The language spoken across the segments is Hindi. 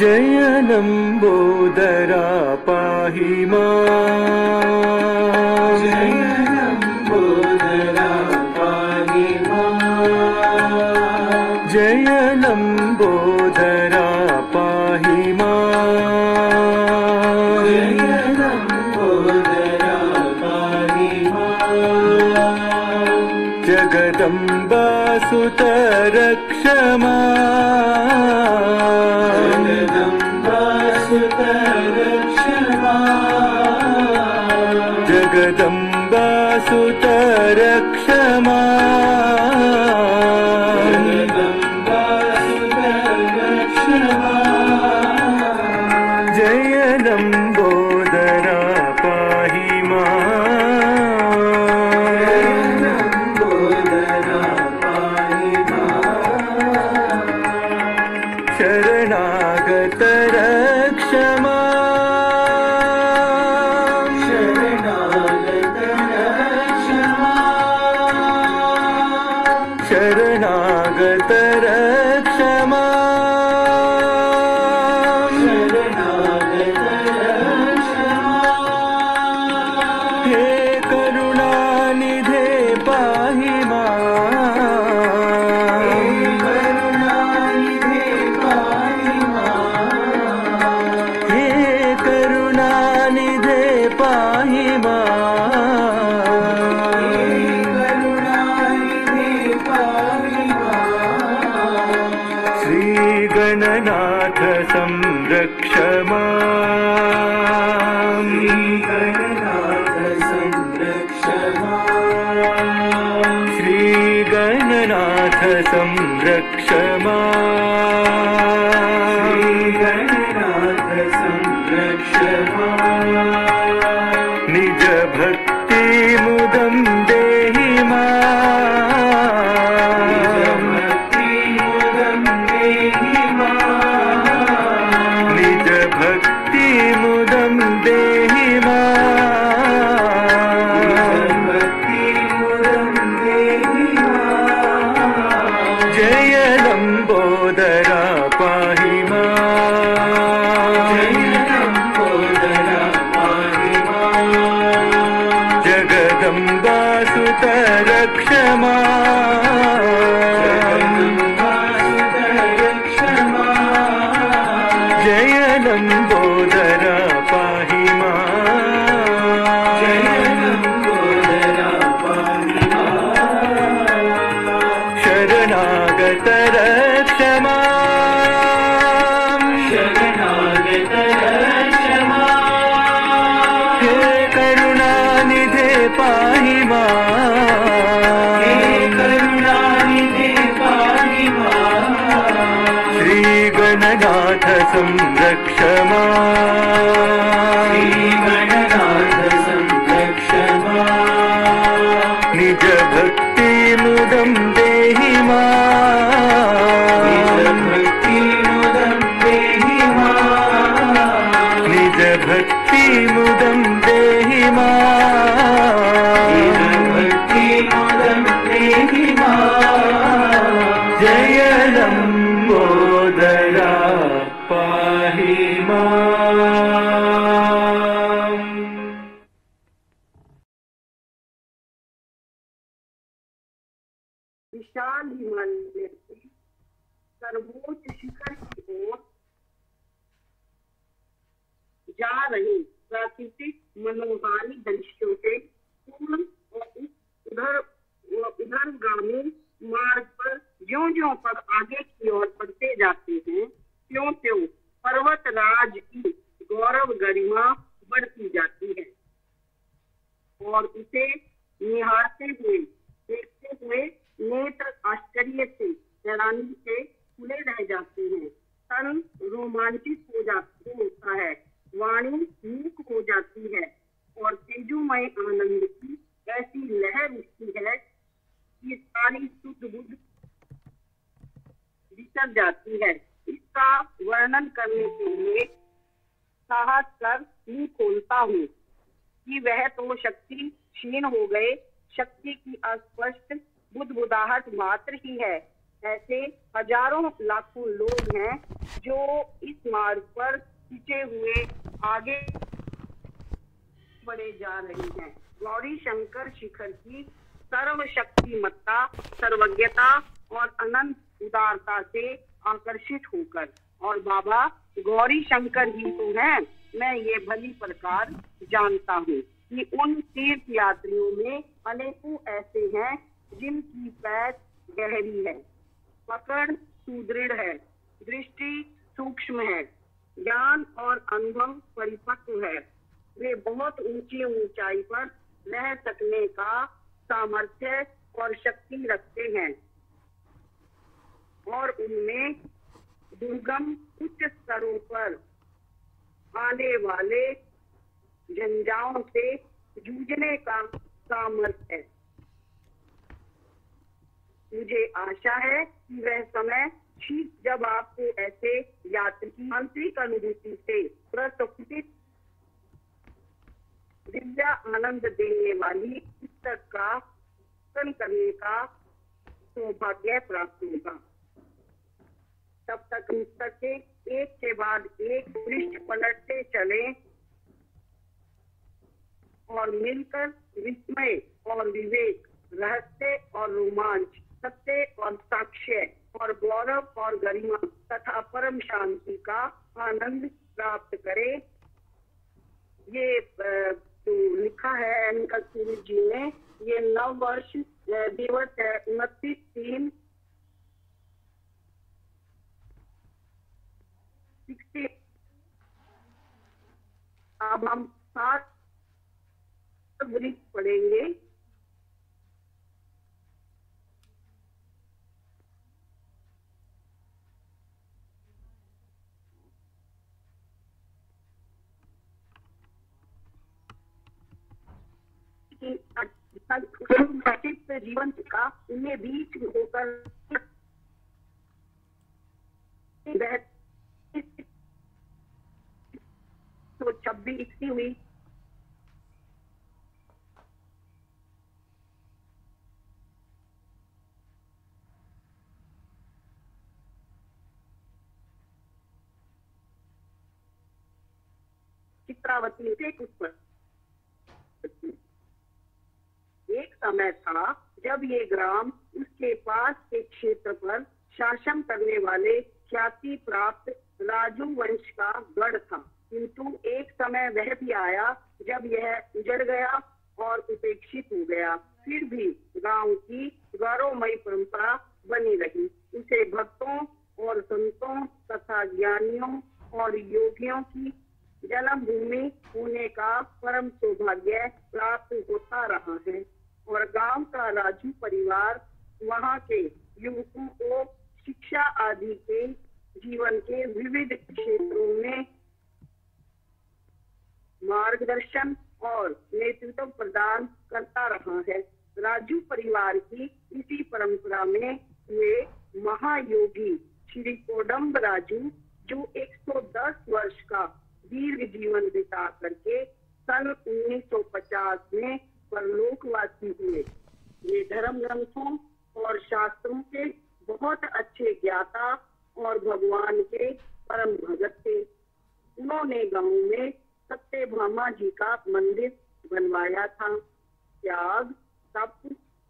जय लंबोदरा पाहि मां। जय लंबोदरा पाहि मां। जय लंबोदरा पाहि मां। जय लंबोदरा पाहि मां। जगदम्बा सुत रक्ष मां। जगदम्बा सुत रक्ष मां। जगदम्बा सुत रक्ष मां। जगदम्बा सुत रक्ष मां। जय लंबोदरा पाहि मां। जय लंबोदरा पाहि मां। शरणागत रक्ष मां। शरणागत रक्ष मां। शरणागत रक्ष मां। शरणागत रक्ष मां। हे करुणानिधे पाहि मां। हे करुणानिधे पाहि मां। हे करुणानिधे पाहि मां। हे करुणानिधे पाहि मां। श्री गणनाथ संरक्ष मां। गणनाथ संरक्ष मां। श्री गणनाथ संरक्ष मां। गणनाथ संरक्ष मां। निज भक्ति मुदं देहि मां। भक्ति मुदं देहि मां। निज भक्ति मुदं देहि मां। भक्ति मुदं देहि मां। जय लंबोदरा पाहि मां। जय लंबोदरा पाहि मां। जगदम्बा सुत रक्ष मां। जगदम्बा सुत रक्ष मां। जय लंबोदरा पाहि मां। जय लंबोदरा पाहि मां। शरणागत रक्ष मां। शरणागत रक्ष मां। हे करुणानिधे पाहि मां। हे करुणानिधे पाहि मां। श्री गणनाथ संरक्ष मां। गणनाथ संरक्ष मां। निज भक्ति मुदं देहि मां। भक्ति मुदं देहि मां। निज भक्ति मुदं देहि मां। भक्ति मुदं देहि मां। जय लंबोदरा पाहि मां। विशाल हिमालय से सर्वोच्च शिखर की ओर जा रही प्राकृतिक मनोहारी दृश्यों से पूर्ण और उधरगामी मार्ग पर ज्यों-ज्यों पर आगे की ओर बढ़ते जाते हैं, त्यों-त्यों पर्वतराज की गौरव गरिमा बढ़ती जाती है और उसे निहारते हुए, देखते हुए नेत्र आश्चर्य से, हैरानी से खुले रह जाते हैं। तन रोमांचित होता है, वाणी मूक हो जाती है और तेजोमय आनंद की ऐसी लहर उठती है कि सारी शुद्ध बुद्ध बिसर जाती है। इसका वर्णन करने के लिए साहस कर मुंह खोलता हूँ कि वह तो शक्ति क्षीण हो गए, शक्ति की अस्पष्ट बुदबुदाहट मात्र ही है। ऐसे हजारों लाखों लोग हैं जो इस मार्ग पर खींचे हुए आगे बढ़े जा रहे हैं। गौरी शंकर शिखर की सर्वशक्तिमत्ता, सर्वज्ञता और अनंत उदारता से आकर्षित होकर, और बाबा गौरी शंकर ही तो हैं, मैं ये भली प्रकार जानता हूँ कि उन तीर्थ यात्रियों में अनेकों ऐसे हैं जिनकी पैठ गहरी है, पकड़ सुदृढ़ है, दृष्टि सूक्ष्म है, ज्ञान और अनुभव परिपक्व है। वे बहुत ऊंची ऊंचाई पर रह सकने का सामर्थ्य और शक्ति रखते हैं और उनमें दुर्गम उच्च स्तरों पर आने वाले झंझाओं से जूझने का सामर्थ्य है। मुझे आशा है कि वह समय शीघ्र जब आपको ऐसे यात्री की आंतरिक अनुभूति से प्रस्फुटित दिव्य आनंद देने वाली पुस्तक का दर्शन करने का सौभाग्य प्राप्त होगा। तब तक पुस्तक के एक के बाद एक पृष्ठ पलटते चले और मिलकर विस्मय और विवेक, रहस्य और रोमांच, सत्य और साक्ष्य और गौरव और गरिमा तथा परम शांति का आनंद प्राप्त करे। ये जो लिखा है एन कस्तूरी जी ने, ये नव वर्ष दिवस है 29/3/60। अब हम 7 वृक्ष पढ़ेंगे। जीवन का उन्हें बीच होकर 26 हुई। चित्रावती से कुछ पर एक समय था जब ये ग्राम उसके पास के क्षेत्र पर शासन करने वाले ख्याति प्राप्त राजू वंश का गढ़ था, किंतु एक समय वह भी आया जब यह उजड़ गया और उपेक्षित हो गया। फिर भी गांव की गौरवमयी परंपरा बनी रही। उसे भक्तों और संतों तथा ज्ञानियों और योगियों की जन्मभूमि होने का परम सौभाग्य प्राप्त होता रहा है, और गांव का राजू परिवार वहां के युवकों को शिक्षा आदि के जीवन के विविध क्षेत्रों में मार्गदर्शन और नेतृत्व प्रदान करता रहा है। राजू परिवार की इसी परंपरा में वे महायोगी श्री कोडम्ब राजू, जो 110 वर्ष का दीर्घ जीवन बिता करके सन 1950 में परलोकवासी हुए। ये धर्म ग्रंथों और शास्त्रों के बहुत अच्छे ज्ञाता और भगवान के परम भगत थे। उन्होंने गांव में सत्यभामा जी का मंदिर बनवाया था। त्याग, तप,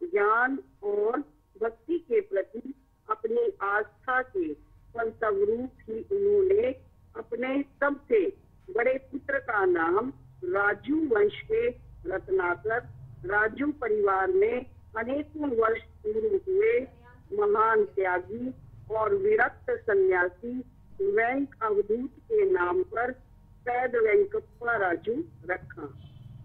ज्ञान और भक्ति के प्रति अपनी आस्था के फलस्वरूप ही उन्होंने अपने सबसे बड़े पुत्र का नाम राजू वंश के रत्नाकर राजू परिवार में अनेकों वर्ष पूर्व हुए महान त्यागी और विरक्त सन्यासी वेंक अवधूत के नाम पर पैद वेंकप्पा राजू रखा।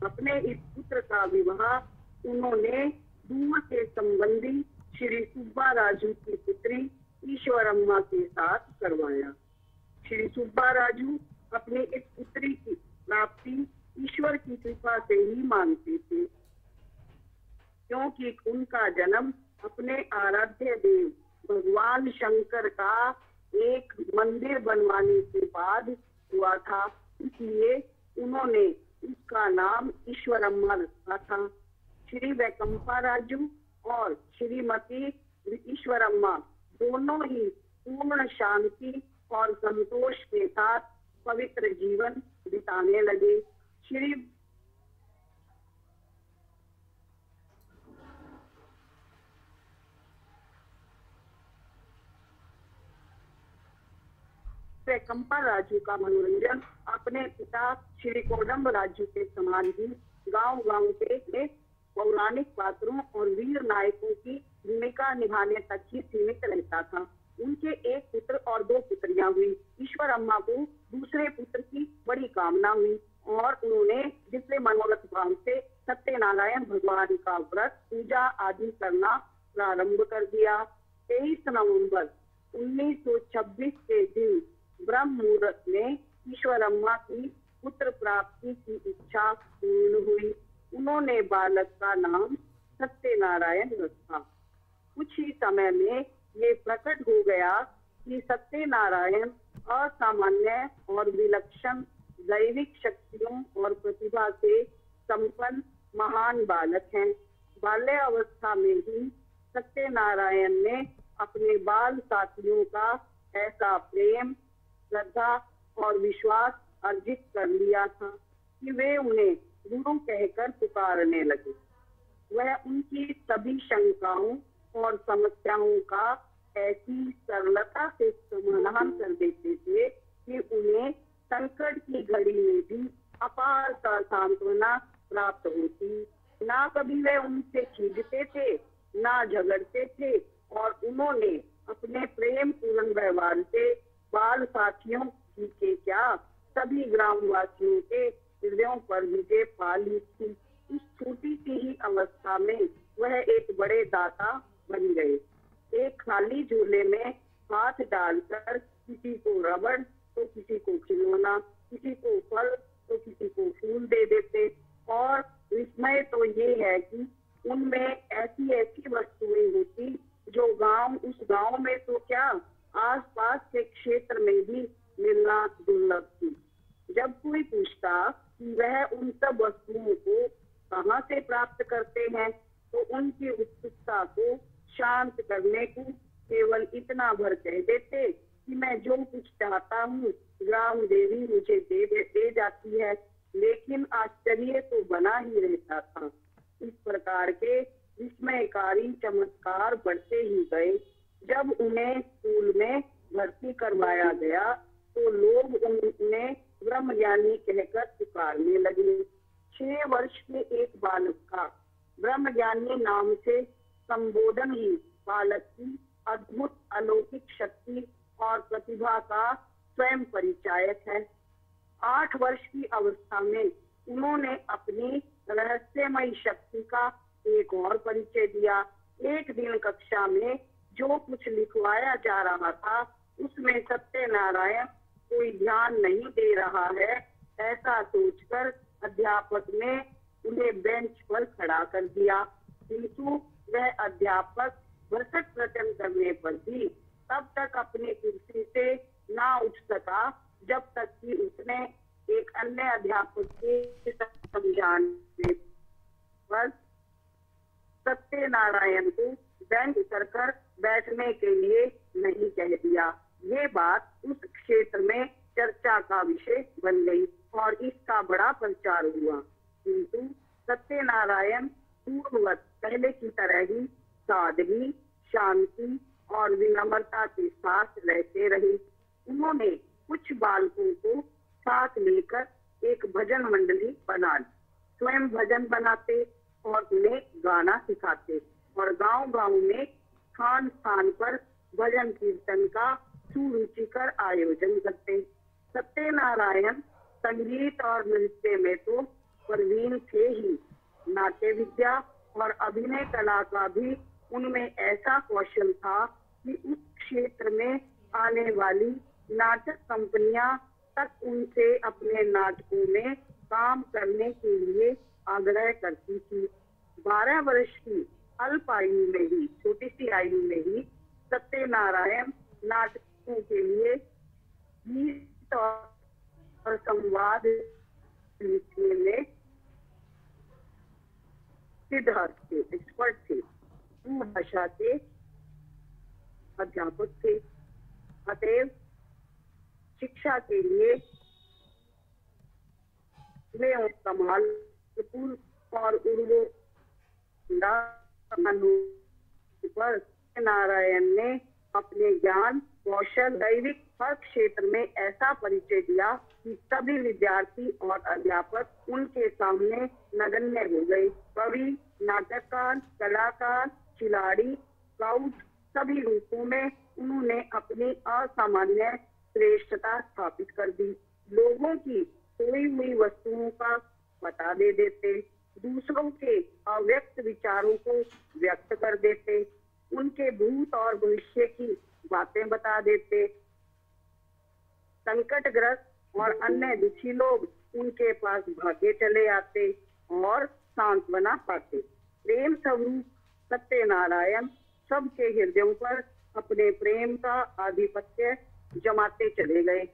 अपने इस पुत्र का विवाह उन्होंने दूर के संबंधी श्री सुब्बा राजू की पुत्री ईश्वरम्मा के साथ करवाया। श्री सुब्बा राजू अपने इस पुत्री की प्राप्ति ईश्वर की कृपा से ही मानते थे, क्योंकि उनका जन्म अपने आराध्य देव भगवान शंकर का एक मंदिर बनवाने के बाद हुआ था। इसलिए उन्होंने उसका नाम ईश्वरम्मा रखा था। श्री वैकंपा राजू और श्रीमती ईश्वरम्मा दोनों ही पूर्ण शांति और संतोष के साथ पवित्र जीवन बिताने लगे। श्री कंपा राजू का मनोरंजन अपने पिता श्री कोडम्ब राजू के समान ही गांव-गांव के पौराणिक पात्रों और वीर नायकों की भूमिका निभाने तक ही सीमित रहता था। उनके एक पुत्र और 2 पुत्रियां हुई। ईश्वर अम्मा को दूसरे पुत्र की बड़ी कामना हुई और उन्होंने जिससे मनोरथ भाव से सत्यनारायण भगवान का व्रत पूजा आदि करना प्रारंभ कर दिया। 23 नवंबर 1926 के दिन ब्रह्म मुहूर्त में ईश्वर अम्मा की पुत्र प्राप्ति की इच्छा पूर्ण हुई। उन्होंने बालक का नाम सत्यनारायण रखा। कुछ ही समय में ये प्रकट हो गया कि सत्यनारायण असामान्य और विलक्षण दैविक शक्तियों और प्रतिभा से संपन्न महान बालक हैं। बाल्य अवस्था में ही सत्यनारायण ने अपने बाल साथियों का ऐसा प्रेम, श्रद्धा और विश्वास अर्जित कर लिया था कि वे उन्हें गुरु कहकर पुकारने लगे। वह उनकी सभी शंकाओं और समस्याओं का ऐसी सरलता से समाधान कर देते थे कि उन्हें संकट की घड़ी में भी अपार सांत्वना प्राप्त होती। ना कभी वे उनसे खींचते थे, ना झगड़ते थे और उन्होंने अपने प्रेम पूर्ण व्यवहार से बाल साथियों की के क्या सभी ग्रामवासियों के हृदयों पर विजय पा ली थी। इस छोटी सी ही अवस्था में वह एक बड़े दाता बन गए। एक खाली झोले में हाथ डालकर किसी को रबड़ तो किसी को खिलौना, किसी को फल तो किसी को फूल दे देते। और विस्मय तो ये है कि उनमें ऐसी ऐसी वस्तुएं होती जो उस गांव में तो क्या आसपास के क्षेत्र में भी मिलना दुर्लभ थी। जब कोई पूछता कि वह उन सब वस्तुओं को कहाँ से प्राप्त करते हैं तो उनकी उत्सुकता को शांत करने को केवल इतना भर कह देते कि मैं जो कुछ चाहता हूँ ग्राम देवी मुझे दे जाती है। लेकिन आश्चर्य तो बना ही रहता था। इस प्रकार के विस्मयकारी चमत्कार बढ़ते ही गए। जब उन्हें स्कूल में भर्ती करवाया गया तो लोग उन्हें ब्रह्मज्ञानी कहकर पुकारने लगे। 6 वर्ष के एक बालक का ब्रह्मज्ञानी नाम से संबोधन ही बालक की अद्भुत अलौकिक शक्ति और प्रतिभा का स्वयं परिचायक है। 8 वर्ष की अवस्था में उन्होंने अपनी रहस्यमयी शक्ति का एक और परिचय दिया। एक दिन कक्षा में जो कुछ लिखवाया जा रहा था उसमें सत्यनारायण कोई ध्यान नहीं दे रहा है, ऐसा सोचकर अध्यापक ने उन्हें बेंच पर खड़ा कर दिया। किंतु वह अध्यापक भरसक प्रयत्न करने पर भी तब तक अपनी कुर्सी से ना उठ सका जब तक कि उसने एक अन्य अध्यापक के समझाने पर सत्यनारायण को बेंच उतरकर बैठने के लिए नहीं कह दिया। ये बात उस क्षेत्र में चर्चा का विषय बन गई और इसका बड़ा प्रचार हुआ। किंतु सत्यनारायण पूर्ववत पहले की तरह ही सादगी, शांति और विनम्रता के साथ रहते रहे। उन्होंने कुछ बालकों को साथ लेकर एक भजन मंडली बना ली। स्वयं भजन बनाते और उन्हें गाना सिखाते और गांव-गांव में स्थान स्थान पर भजन कीर्तन का सुरुचिकर आयोजन करते। सत्यनारायण संगीत और नृत्य में तो प्रवीण थे ही, नाट्य विद्या और अभिनय कला का भी उनमें ऐसा कौशल था कि उस क्षेत्र में आने वाली नाटक कंपनियां तक उनसे अपने नाटकों में काम करने के लिए आग्रह करती थी। 12 वर्ष की अल्प आयु में ही, छोटी सी आयु में ही सत्यनारायण नाटकों के लिए गीत और संवाद लिखने में सिद्धार्थ थे, एक्सपर्ट थे। भाषा के अध्यापक थे। अतएव शिक्षा के लिए और कमालपुर और उर्वो पर नारायण ने अपने ज्ञान कौशल दैविक हर क्षेत्र में ऐसा परिचय दिया कि सभी विद्यार्थी और अध्यापक उनके सामने नगण्य हो गए। कवि, नाटककार, कलाकार, खिलाड़ी, स्काउट सभी रूपों में उन्होंने अपनी असामान्य श्रेष्ठता स्थापित कर दी। लोगों की खोई हुई वस्तुओं का पता दे देते, दूसरों के अव्यक्त विचारों को व्यक्त कर देते, उनके भूत और भविष्य की बातें बता देते। संकटग्रस्त और अन्य दुखी लोग उनके पास भागे चले आते और सांत्वना पाते। प्रेम स्वरूप सत्यनारायण सबके हृदयों पर अपने प्रेम का आधिपत्य जमाते चले गए।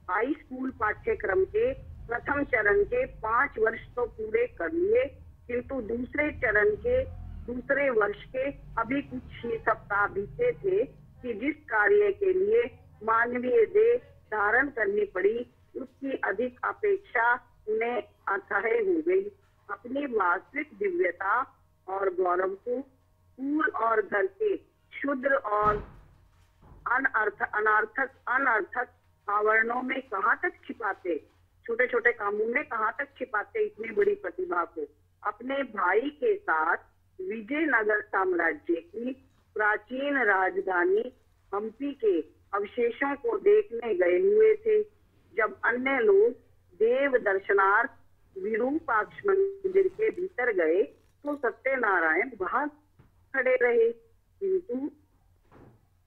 हाई स्कूल पाठ्यक्रम के प्रथम चरण के 5 वर्ष तो पूरे कर लिए, किंतु दूसरे चरण के दूसरे वर्ष के अभी कुछ ही सप्ताह बीते थे कि जिस कार्य के लिए मानवीय देह धारण करनी पड़ी उसकी अधिक अपेक्षा उन्हें असह्य हो गई। अपनी वास्तविक दिव्यता और गौरव को फूल और घर के क्षुद्र और अनर्थक आवरणों में कहाँ तक छिपाते, छोटे छोटे कामों में कहाँ तक छिपाते इतनी बड़ी प्रतिभा को। अपने भाई के साथ विजयनगर साम्राज्य की प्राचीन राजधानी हम्पी के अवशेषों को देखने गए हुए थे। जब अन्य लोग देव दर्शनार्थ विरूपाक्ष मंदिर के भीतर गए तो सत्यनारायण बाहर खड़े रहे, किंतु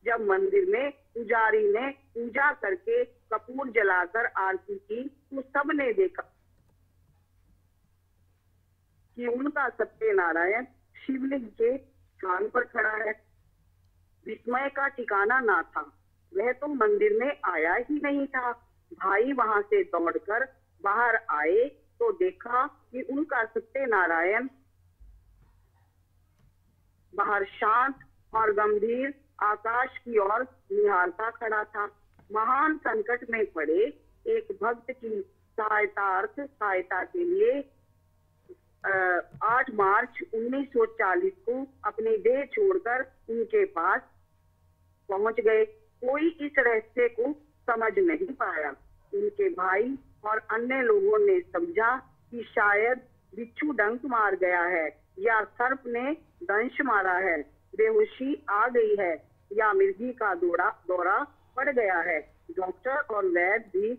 जब मंदिर में पुजारी ने पूजा करके कपूर जलाकर आरती की तो सबने देखा कि उनका सत्यनारायण शिवलिंग के स्थान पर खड़ा है। विस्मय का ठिकाना ना था, वह तो मंदिर में आया ही नहीं था। भाई वहां से दौड़कर बाहर आए तो देखा कि उनका सत्यनारायण बाहर शांत और गंभीर आकाश की ओर निहारता खड़ा था। महान संकट में पड़े एक भक्त की सहायता के लिए 8 मार्च 1940 को अपनी देह छोड़कर उनके पास पहुंच गए। कोई इस रहस्य को समझ नहीं पाया। उनके भाई और अन्य लोगों ने समझा कि शायद बिच्छू डंक मार गया है या सर्प ने दंश मारा है, बेहोशी आ गई है या मिर्गी का दौरा पड़ गया है। डॉक्टर और वैद्य भी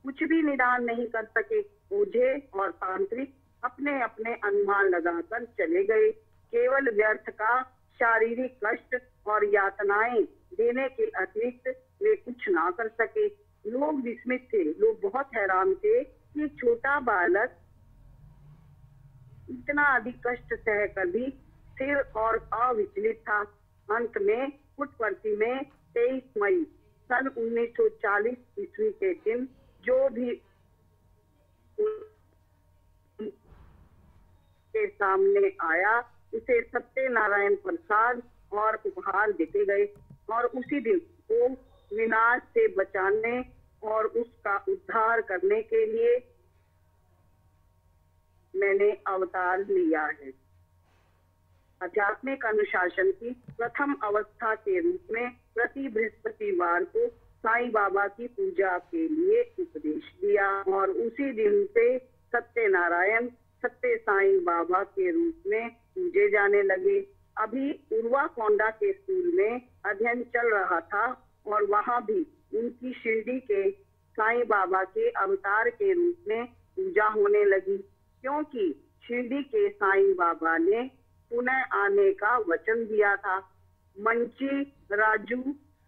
कुछ भी निदान नहीं कर सके। ओझे और तांत्रिक अपने अपने अनुमान लगाकर चले गए। केवल व्यर्थ का शारीरिक कष्ट और यातनाएं देने के अतिरिक्त वे कुछ ना कर सके। लोग विस्मित थे, लोग बहुत हैरान थे कि छोटा बालक इतना अधिक कष्ट सहकर भी स्थिर और अविचलित था। अंत में पुटपर्ती में 23 मई सन 1940 ईस्वी के दिन जो भी के सामने आया उसे सत्यनारायण प्रसाद और उपहार देते गए और उसी दिन को विनाश से बचाने और उसका उद्धार करने के लिए मैंने अवतार लिया है। आध्यात्मिक अनुशासन की प्रथम अवस्था के रूप में प्रति बृहस्पतिवार को साईं बाबा की पूजा के लिए उपदेश दिया और उसी दिन से सत्यनारायण सत्य साईं बाबा के रूप में पूजे जाने लगे। अभी उर्वा कोंडा के स्कूल में अध्ययन चल रहा था और वहां भी उनकी शिरडी के साईं बाबा के अवतार के रूप में पूजा होने लगी, क्योंकि शिरडी के साईं बाबा ने पुनः आने का वचन दिया था। मंची राजू,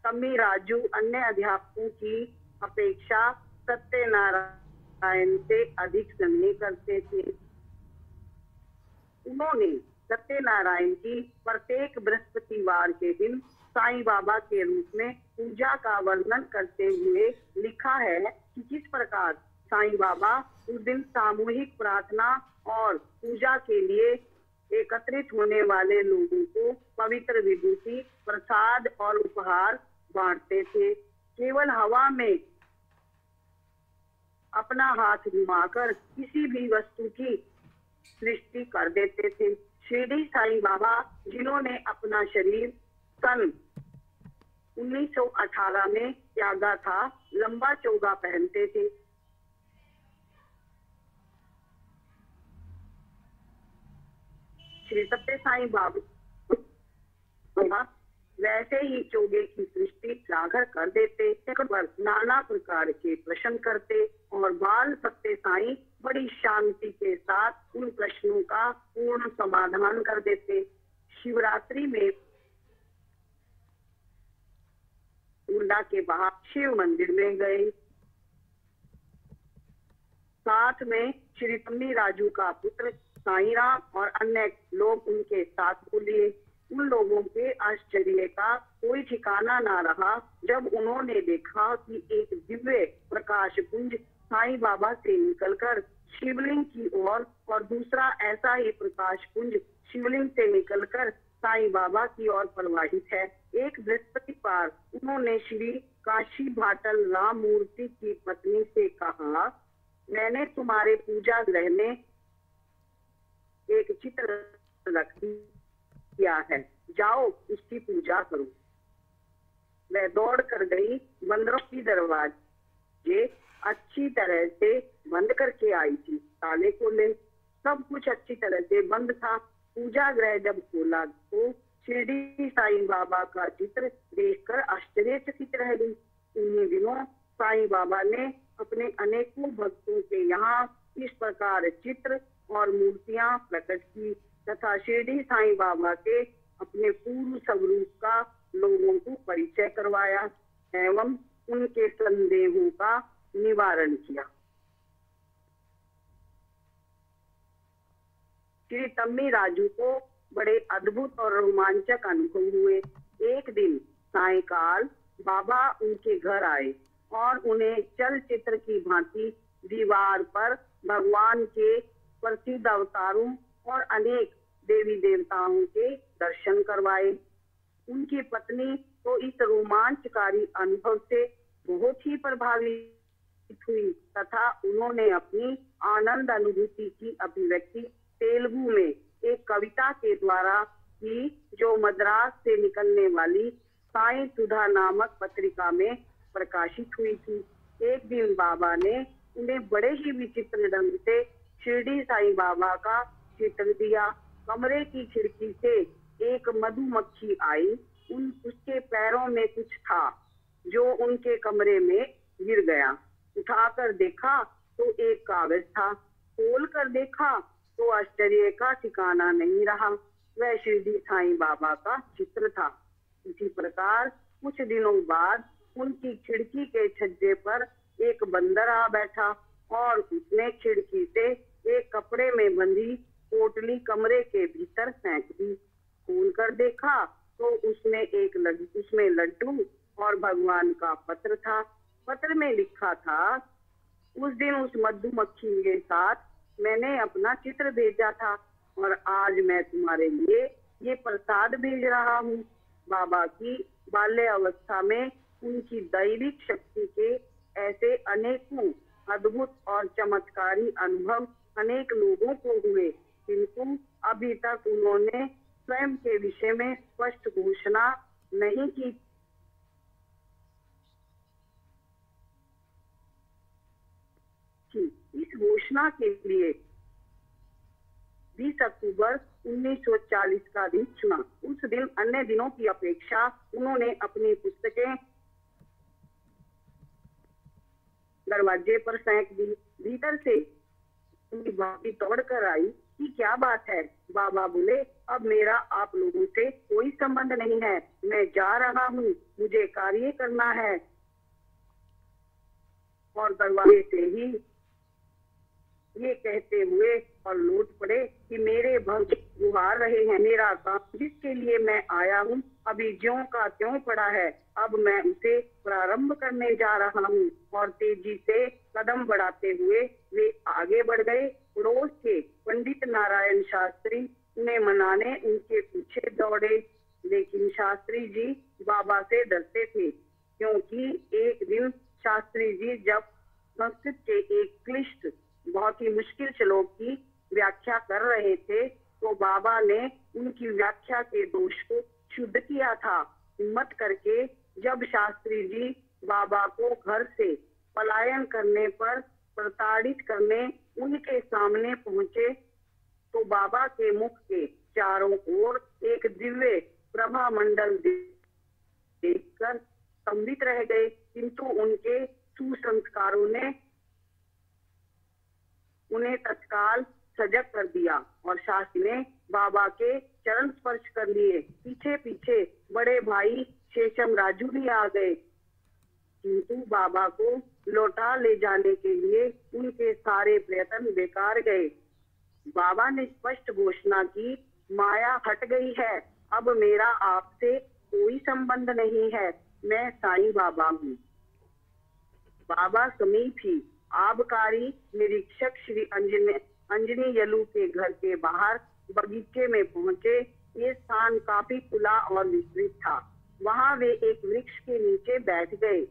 तमी राजू अन्य अध्यापकों की अपेक्षा सत्यनारायण से अधिक स्नेह करते थे। उन्होंने सत्यनारायण की प्रत्येक बृहस्पतिवार के दिन साईं बाबा के रूप में पूजा का वर्णन करते हुए लिखा है कि किस प्रकार साईं बाबा उस दिन सामूहिक प्रार्थना और पूजा के लिए एकत्रित होने वाले लोगों को पवित्र विभूति, प्रसाद और उपहार बांटते थे। केवल हवा में अपना हाथ घुमाकर किसी भी वस्तु की सृष्टि कर देते थे। शिरडी साईं बाबा, जिन्होंने अपना शरीर सन 1918 में त्यागा था, लंबा चोगा पहनते थे। श्री सत्य साईं बाबा वैसे ही चोगे की सृष्टि जागर कर देते, पर नाना प्रकार के प्रश्न करते और बाल सत्य साईं बड़ी शांति के साथ उन प्रश्नों का पूर्ण समाधान कर देते। शिवरात्रि में उर्ला के बाहर शिव मंदिर में गए। साथ में श्री तम्मी राजू का पुत्र साईं राम और अन्य लोग उनके साथ बोले। उन लोगों के आश्चर्य का कोई ठिकाना ना रहा जब उन्होंने देखा कि एक दिव्य प्रकाश पुंज साईं बाबा से निकलकर शिवलिंग की ओर और दूसरा ऐसा ही प्रकाश पुंज शिवलिंग से निकलकर साईं बाबा की ओर प्रवाहित है। एक बृहस्पतिवार उन्होंने श्री काशी भाटल राम मूर्ति की पत्नी से कहा, मैंने तुम्हारे पूजा गृह में एक चित्र रख किया है, जाओ उसकी पूजा करो। वह दौड़ कर गई, बंदरों की दरवाजे अच्छी तरह से बंद करके आई थी, ताले खोले, सब कुछ अच्छी तरह से बंद था। पूजा गृह जब खोला तो शिरडी साईं बाबा का चित्र देखकर आश्चर्यचकित रह गई। उन्हीं दिनों साईं बाबा ने अपने अनेकों भक्तों के यहाँ इस प्रकार चित्र और मूर्तियां प्रकट की तथा शिरडी साईं बाबा के अपने पूर्व स्वरूप का लोगों को परिचय करवाया एवं उनके संदेहों का निवारण किया। श्री तम्मी राजू को बड़े अद्भुत और रोमांचक अनुभव हुए। एक दिन सायंकाल बाबा उनके घर आए और उन्हें चलचित्र की भांति दीवार पर भगवान के प्रसिद्ध अवतारों और अनेक देवी देवताओं के दर्शन करवाए। उनकी पत्नी तो इस रोमांचकारी अनुभव से बहुत ही प्रभावित हुई तथा उन्होंने अपनी आनंद अनुभूति की अभिव्यक्ति तेलुगु में एक कविता के द्वारा की, जो मद्रास से निकलने वाली साईं सुधा नामक पत्रिका में प्रकाशित हुई थी। एक दिन बाबा ने उन्हें बड़े ही विचित्र ढंग से शिरडी साईं बाबा का चित्र दिया। कमरे की खिड़की से एक मधुमक्खी आई। उसके पैरों में कुछ था जो उनके कमरे में गिर गया। उठाकर देखा तो एक कागज था। खोल कर देखा तो आश्चर्य का ठिकाना नहीं रहा। वह शिरडी साईं बाबा का चित्र था। इसी प्रकार कुछ दिनों बाद उनकी खिड़की के छज्जे पर एक बंदर आ बैठा और उसने खिड़की से एक कपड़े में बंधी पोटली कमरे के भीतर फेंक दी। खोल कर देखा तो उसमें लड्डू और भगवान का पत्र था। पत्र में लिखा था, उस दिन उस मधुमक्खी के साथ मैंने अपना चित्र भेजा था और आज मैं तुम्हारे लिए ये प्रसाद भेज रहा हूँ। बाबा की बाल्य अवस्था में उनकी दैविक शक्ति के ऐसे अनेकों अद्भुत और चमत्कारी अनुभव अनेक लोगों को हुए, किंतु अभी तक उन्होंने स्वयं के विषय में स्पष्ट घोषणा नहीं की। इस घोषणा के लिए 20 अक्टूबर 1940 का दिन चुना। उस दिन अन्य दिनों की अपेक्षा उन्होंने अपनी पुस्तकें दरवाजे पर फेंक दी। भीतर से भाभी दौड़ कर आई कि क्या बात है। बाबा बोले, अब मेरा आप लोगों से कोई संबंध नहीं है, मैं जा रहा हूँ, मुझे कार्य करना है। और दरवाजे से ही ये कहते हुए और लौट पड़े कि मेरे भक्त गुहार रहे हैं। मेरा काम जिसके लिए मैं आया हूँ अभी ज्यों का त्यों पड़ा है। अब मैं उसे प्रारंभ करने जा रहा हूँ। और तेजी से कदम बढ़ाते हुए वे आगे बढ़ गए। पड़ोस के पंडित नारायण शास्त्री उन्हें शास्त्री जी बाबा से डरते थे, क्योंकि एक दिन शास्त्री जी जब संस्कृत के एक क्लिष्ट बहुत ही मुश्किल श्लोक की व्याख्या कर रहे थे तो बाबा ने उनकी व्याख्या के दोष को शुद्ध किया था। हिम्मत करके जब शास्त्री जी बाबा को घर से पलायन करने पर प्रताड़ित करने उनके सामने पहुंचे तो बाबा के मुख के चारों ओर एक दिव्य प्रभा मंडल देखकर स्तंभित रह गए, किंतु उनके सुसंस्कारों ने उन्हें तत्काल सजग कर दिया और शास्त्री ने बाबा के चरण स्पर्श कर लिए। पीछे पीछे बड़े भाई शेषम राजू भी आ गए, किंतु बाबा को लौटा ले जाने के लिए उनके सारे प्रयत्न बेकार गए। बाबा ने स्पष्ट घोषणा की, माया हट गई है, अब मेरा आपसे कोई संबंध नहीं है, मैं साईं बाबा हूँ। बाबा समीप ही आबकारी निरीक्षक श्री अंजनी यलू के घर के बाहर बगीचे में पहुंचे। ये स्थान काफी खुला और विस्तृत था। वहां वे एक वृक्ष के नीचे बैठ गए।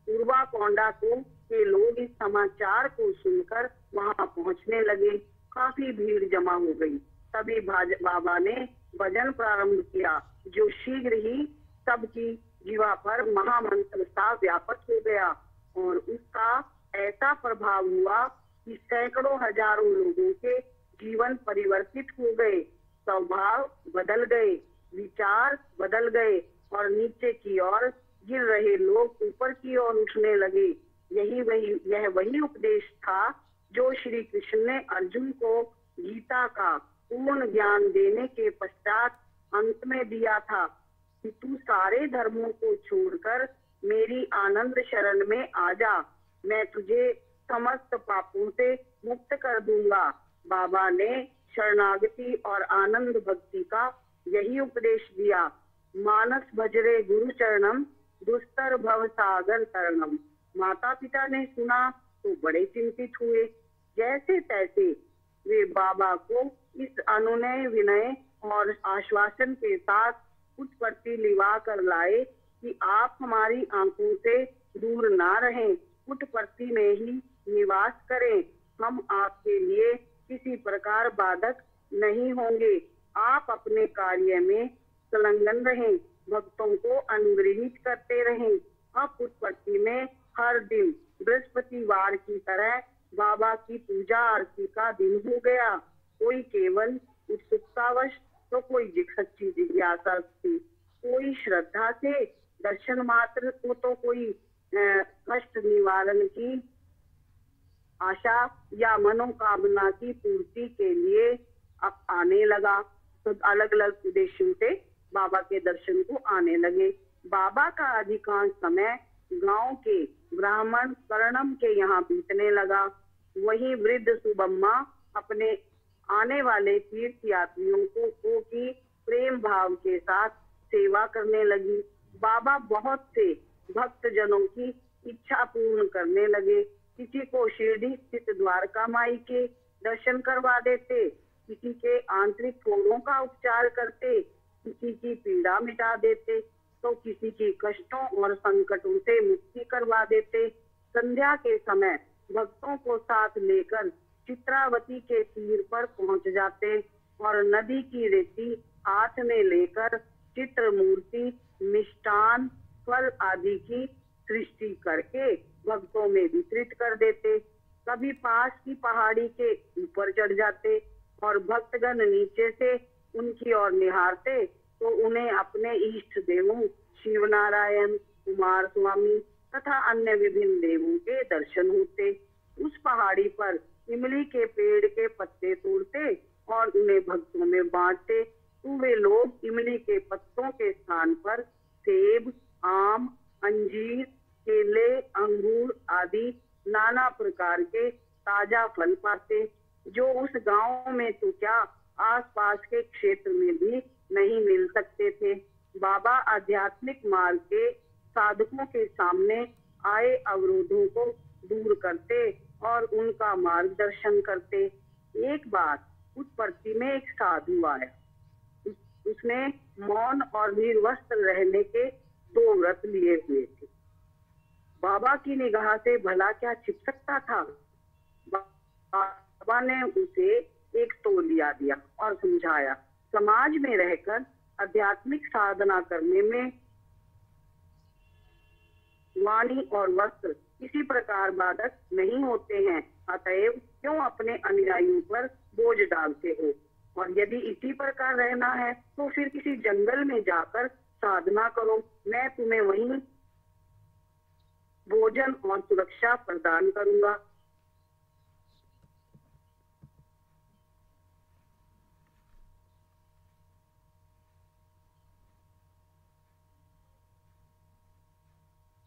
पूर्वा कोंडा के लोग इस समाचार को सुनकर वहां पहुंचने लगे। काफी भीड़ जमा हो गई। तभी बाबा ने भजन प्रारंभ किया, जो शीघ्र ही सबकी जीवा पर महामंत्र सा व्यापक हो गया और उसका ऐसा प्रभाव हुआ कि सैकड़ों हजारों लोगों के जीवन परिवर्तित हो गए, स्वभाव बदल गए, विचार बदल गए और नीचे की ओर गिर रहे लोग ऊपर की ओर उठने लगे। यह वही उपदेश था जो श्री कृष्ण ने अर्जुन को गीता का पूर्ण ज्ञान देने के पश्चात अंत में दिया था कि तू सारे धर्मों को छोड़कर मेरी आनंद शरण में आ जा, मैं तुझे समस्त पापों से मुक्त कर दूंगा। बाबा ने शरणागति और आनंद भक्ति का यही उपदेश दिया। मानस भजरे गुरु चरणम, दुस्तर भव सागर तरणम। माता पिता ने सुना तो बड़े चिंतित हुए। जैसे तैसे वे बाबा को इस अनुनय विनय और आश्वासन के साथ उत्पत्ति लिवा कर लाए कि आप हमारी आंखों से दूर ना रहें, पुटपर्थी में ही निवास करें, हम आपके लिए किसी प्रकार बाधक नहीं होंगे, आप अपने कार्य में संलग्न रहें, भक्तों को अनुग्रहित करते रहें। अब पुटपर्थी में हर दिन बृहस्पतिवार की तरह बाबा की पूजा आरती का दिन हो गया। कोई केवल उत्सुकतावश तो कोई सच्ची जिज्ञासा थी, कोई श्रद्धा से दर्शन मात्र को तो कोई कष्ट निवारण की आशा या मनोकामना की पूर्ति के लिए अब आने लगा। तो अलग अलग उद्देश्यों से बाबा के दर्शन को आने लगे। बाबा का अधिकांश समय गांव के ब्राह्मण करणम के यहाँ बीतने लगा। वहीं वृद्ध सुबम्मा अपने आने वाले तीर्थ यात्रियों को की प्रेम भाव के साथ सेवा करने लगी। बाबा बहुत से भक्त जनों की इच्छा पूर्ण करने लगे। किसी को शिरडी स्थित द्वारका माई के दर्शन करवा देते, किसी के आंतरिक फोड़ों का उपचार करते, किसी की पीड़ा मिटा देते, तो किसी की कष्टों और संकटों से मुक्ति करवा देते। संध्या के समय भक्तों को साथ लेकर चित्रावती के तीर पर पहुंच जाते और नदी की रेती हाथ में लेकर चित्र मूर्ति, मिष्टान, फल आदि की सृष्टि करके भक्तों में वितरित कर देते। कभी पास की पहाड़ी के ऊपर चढ़ जाते और भक्तगण नीचे से उनकी ओर निहारते तो उन्हें अपने इष्ट देवों शिव नारायण, कुमार स्वामी तथा अन्य विभिन्न देवों के दर्शन होते। उस पहाड़ी पर इमली के पेड़ के पत्ते तोड़ते और उन्हें भक्तों में बांटते तो वे लोग इमली के पत्तों के स्थान पर सेब, आम, अंजीर, केले, अंगूर आदि नाना प्रकार के ताजा फल पाते, जो उस गांव में तो क्या आसपास के क्षेत्र में भी नहीं मिल सकते थे। बाबा आध्यात्मिक मार्ग के साधकों के सामने आए अवरोधों को दूर करते और उनका मार्गदर्शन करते। एक बार उस पर्ची में एक साधु आया। उसने मौन और निर्वस्त्र रहने के 2 व्रत लिए हुए थे। बाबा की निगाह से भला क्या छिप सकता था। बाबा ने उसे एक तौलिया दिया और समझाया, समाज में रहकर आध्यात्मिक साधना करने में वाणी और वस्त्र किसी प्रकार बाधक नहीं होते हैं, अतएव क्यों अपने अनुयायियों पर बोझ डालते हो। और यदि इसी प्रकार रहना है तो फिर किसी जंगल में जाकर साधना करो, मैं तुम्हें वहीं भोजन और सुरक्षा प्रदान करूंगा।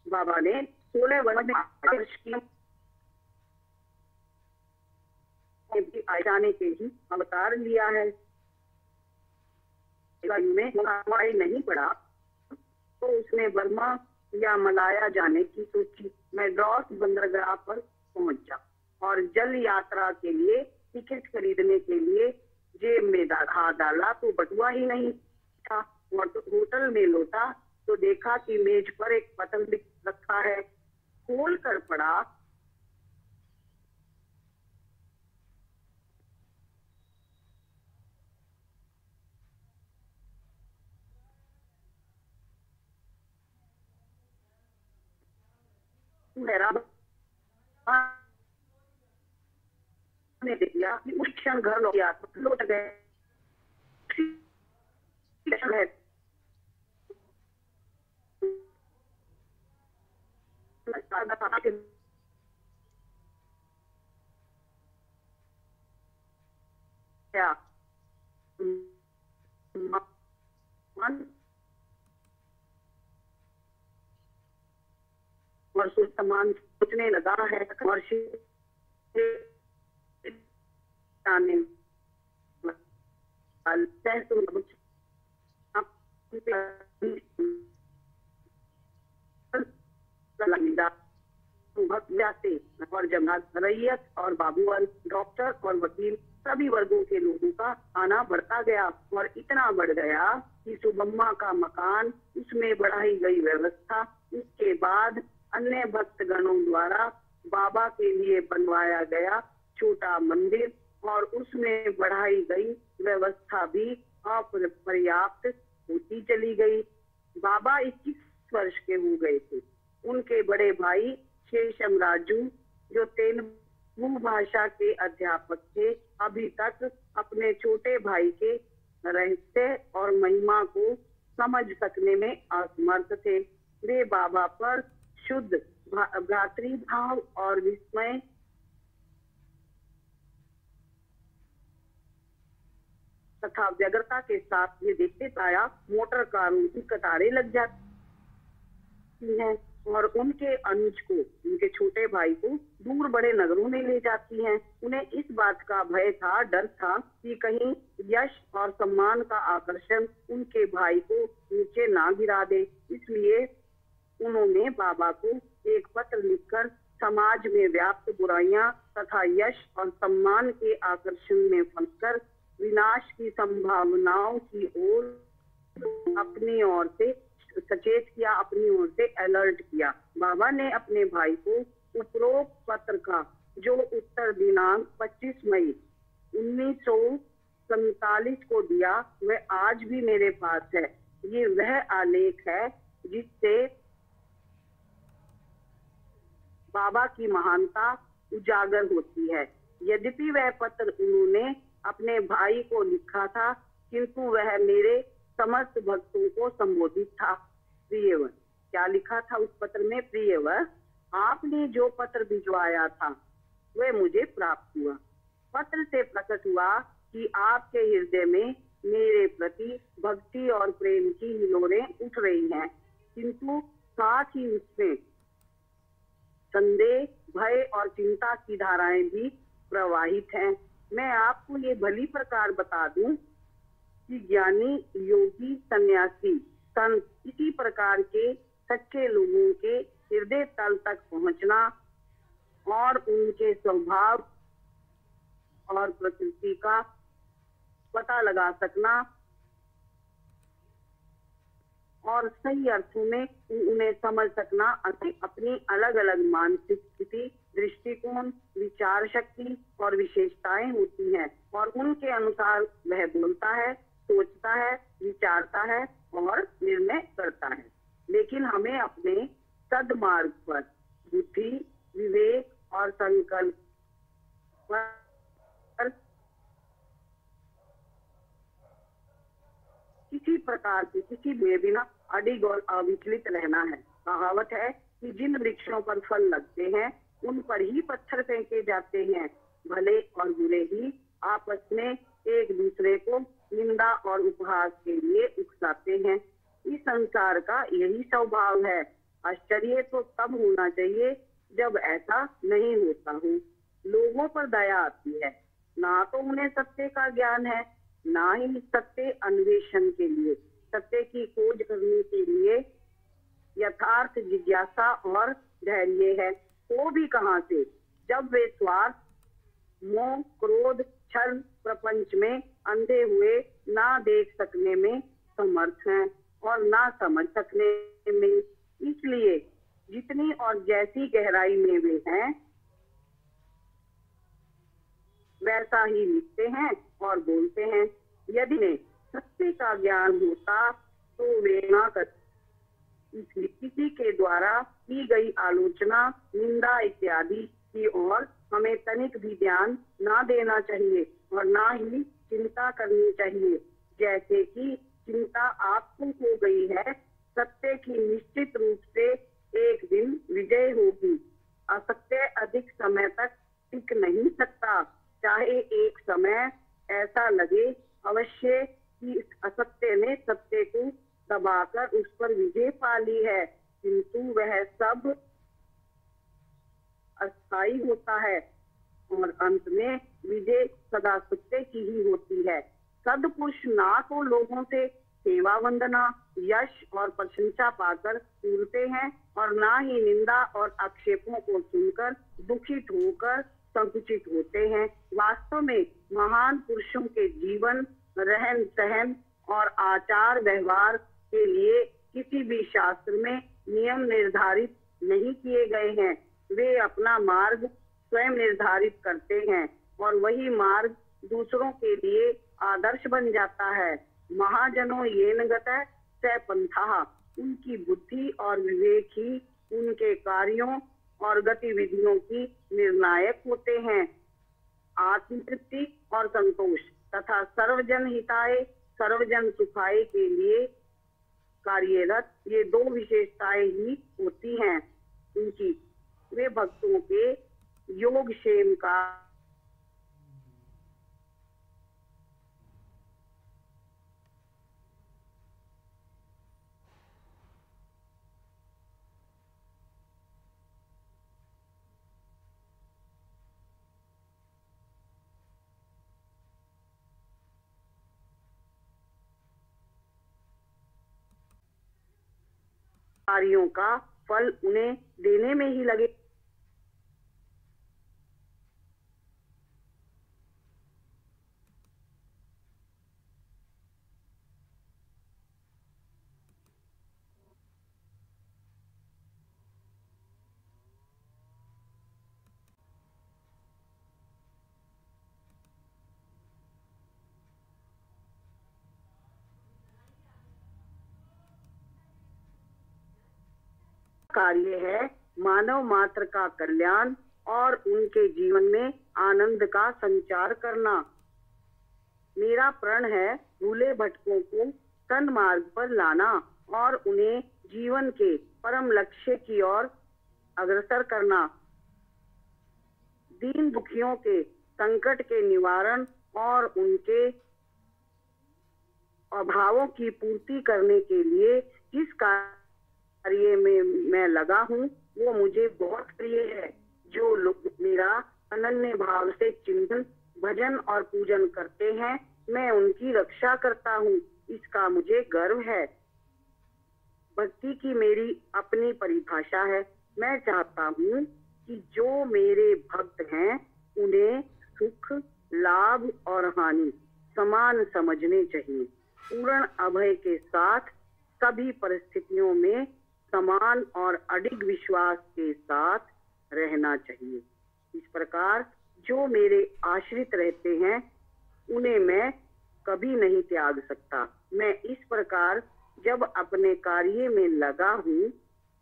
बाबा ने 16 वर्ष की जाने के ही अवतार लिया है। में नहीं पड़ा तो उसने बर्मा या मलाया जाने की सोची। मैड्रास बंदरगाह पर पहुंचा और जल यात्रा के लिए टिकट खरीदने के लिए जेब में हाथ डाला तो बटुआ ही नहीं था। होटल में लौटा तो देखा कि मेज पर एक पत्र रखा है। खोल कर पढ़ा ने देखा कि उस क्षण घर लौट गए। क्या वर्षों समान सोचने लगा है। और जमात रैयत और बाबूवाल, डॉक्टर और वकील सभी वर्गों के लोगों का आना बढ़ता गया और इतना बढ़ गया कि सुबम्मा का मकान, उसमें बढ़ाई गई व्यवस्था, उसके बाद अन्य भक्तगणों द्वारा बाबा के लिए बनवाया गया छोटा मंदिर और उसमें बढ़ाई गई व्यवस्था भी अपर्याप्त होती चली गई। बाबा 21 वर्ष के हो गए थे। उनके बड़े भाई शेषम राजू, जो तेलुगु भाषा के अध्यापक थे, अभी तक अपने छोटे भाई के रहस्य और महिमा को समझ सकने में असमर्थ थे। वे बाबा पर शुद्ध भ्रातृभाव और विस्मय तथा व्यग्रता के साथ ये देखते पाया मोटर कारों की कतारें लग जाती हैं और उनके अनुज को, उनके छोटे भाई को दूर बड़े नगरों में ले जाती हैं। उन्हें इस बात का भय था, डर था कि कहीं यश और सम्मान का आकर्षण उनके भाई को नीचे ना गिरा दे। इसलिए उन्होंने बाबा को एक पत्र लिखकर समाज में व्याप्त बुराइयां तथा यश और सम्मान के आकर्षण में फंसकर विनाश की संभावनाओं की ओर अपनी ओर से सचेत किया, अपनी ओर से अलर्ट किया। बाबा ने अपने भाई को उपरोक्त पत्र का जो उत्तर दिनांक 25 मई 1947 को दिया, वह आज भी मेरे पास है। ये वह आलेख है जिससे बाबा की महानता उजागर होती है। यद्यपि वह पत्र उन्होंने अपने भाई को लिखा था, किंतु वह मेरे समस्त भक्तों को संबोधित था। प्रियवर, क्या लिखा था उस पत्र में? प्रियवर, आपने जो पत्र भिजवाया था वह मुझे प्राप्त हुआ। पत्र से प्रकट हुआ कि आपके हृदय में मेरे प्रति भक्ति और प्रेम की हिलोरें उठ रही हैं, किंतु साथ ही उसमें संदेह, भय और चिंता की धाराएं भी प्रवाहित हैं। मैं आपको ये भली प्रकार बता दूं कि ज्ञानी, योगी, सन्यासी, संत इसी प्रकार के सच्चे लोगों के हृदय तल तक पहुंचना और उनके स्वभाव और प्रकृति का पता लगा सकना और सही अर्थों में उन्हें समझ सकना अपनी अलग अलग मानसिक स्थिति, दृष्टिकोण, विचार शक्ति और विशेषताएं होती हैं और उनके अनुसार वह बोलता है, सोचता है, विचारता है और निर्णय करता है। लेकिन हमें अपने सद्मार्ग पर बुद्धि, विवेक और संकल्प पर किसी प्रकार की किसी में बिना अडिग और अविचलित रहना है। कहावत है कि जिन वृक्षों पर फल लगते हैं उन पर ही पत्थर फेंके जाते हैं। भले और बुरे ही आपस में एक दूसरे को निंदा और उपहास के लिए उकसाते हैं। इस संसार का यही स्वभाव है। आश्चर्य तो तब होना चाहिए जब ऐसा नहीं होता हो। लोगों पर दया आती है, ना तो उन्हें सत्य का ज्ञान है, ना ही सत्य अन्वेषण के लिए, सत्य की खोज करने के लिए यथार्थ जिज्ञासा और धैर्य है। वो भी कहां से, जब वे स्वार्थ, मोह, क्रोध, छल प्रपंच में अंधे हुए ना देख सकने में समर्थ हैं और ना समझ सकने में। इसलिए जितनी और जैसी गहराई में वे हैं वैसा ही लिखते हैं और बोलते हैं। यदि उन्हें सत्य का ज्ञान होता तो वे ना करते। इसलिए किसी के द्वारा की गई आलोचना, निंदा इत्यादि की ओर हमें तनिक भी ध्यान ना देना चाहिए और ना ही चिंता करनी चाहिए। जैसे कि चिंता आपको हो गई है, सत्य की निश्चित रूप से एक दिन विजय होगी। असत्य अधिक समय तक टिक नहीं सकता, चाहे एक समय ऐसा लगे अवश्य कि इस असत्य ने सत्य को दबाकर उस पर विजय पा ली है, किंतु वह सब अस्थायी होता है और अंत में विजय सदा सत्य की ही होती है। सद्पुरुष ना तो लोगों से सेवा वंदना, यश और प्रशंसा पाकर पूरते हैं और ना ही निंदा और आक्षेपों को सुनकर दुखित होकर संकुचित होते हैं। वास्तव में महान पुरुषों के जीवन, रहन सहन और आचार व्यवहार के लिए किसी भी शास्त्र में नियम निर्धारित नहीं किए गए हैं। वे अपना मार्ग स्वयं निर्धारित करते हैं और वही मार्ग दूसरों के लिए आदर्श बन जाता है। महाजनों येन गतः स पंथः, उनकी बुद्धि और विवेक ही उनके कार्यों और गतिविधियों की निर्णायक होते हैं। आत्मतृप्ति और संतोष तथा सर्वजन हिताय सर्वजन सुखाय के लिए कार्यरत ये दो विशेषताएं ही होती हैं उनकी। वे भक्तों के योगक्षेम का कार्यों का फल उन्हें देने में ही लगे। कार्य है मानव मात्र का कल्याण और उनके जीवन में आनंद का संचार करना। मेरा प्रण है भूले भटकों को सन्मार्ग पर लाना और उन्हें जीवन के परम लक्ष्य की ओर अग्रसर करना। दीन दुखियों के संकट के निवारण और उनके अभावों की पूर्ति करने के लिए जिस कार्य में मैं लगा हूँ वो मुझे बहुत प्रिय है। जो लोग मेरा अनन्य भाव से चिंतन, भजन और पूजन करते हैं, मैं उनकी रक्षा करता हूँ, इसका मुझे गर्व है। भक्ति की मेरी अपनी परिभाषा है। मैं चाहता हूँ कि जो मेरे भक्त हैं उन्हें सुख, लाभ और हानि समान समझने चाहिए। पूर्ण अभय के साथ सभी परिस्थितियों में समान और अडिग विश्वास के साथ रहना चाहिए। इस प्रकार जो मेरे आश्रित रहते हैं उन्हें मैं कभी नहीं त्याग सकता। मैं इस प्रकार जब अपने कार्य में लगा हूँ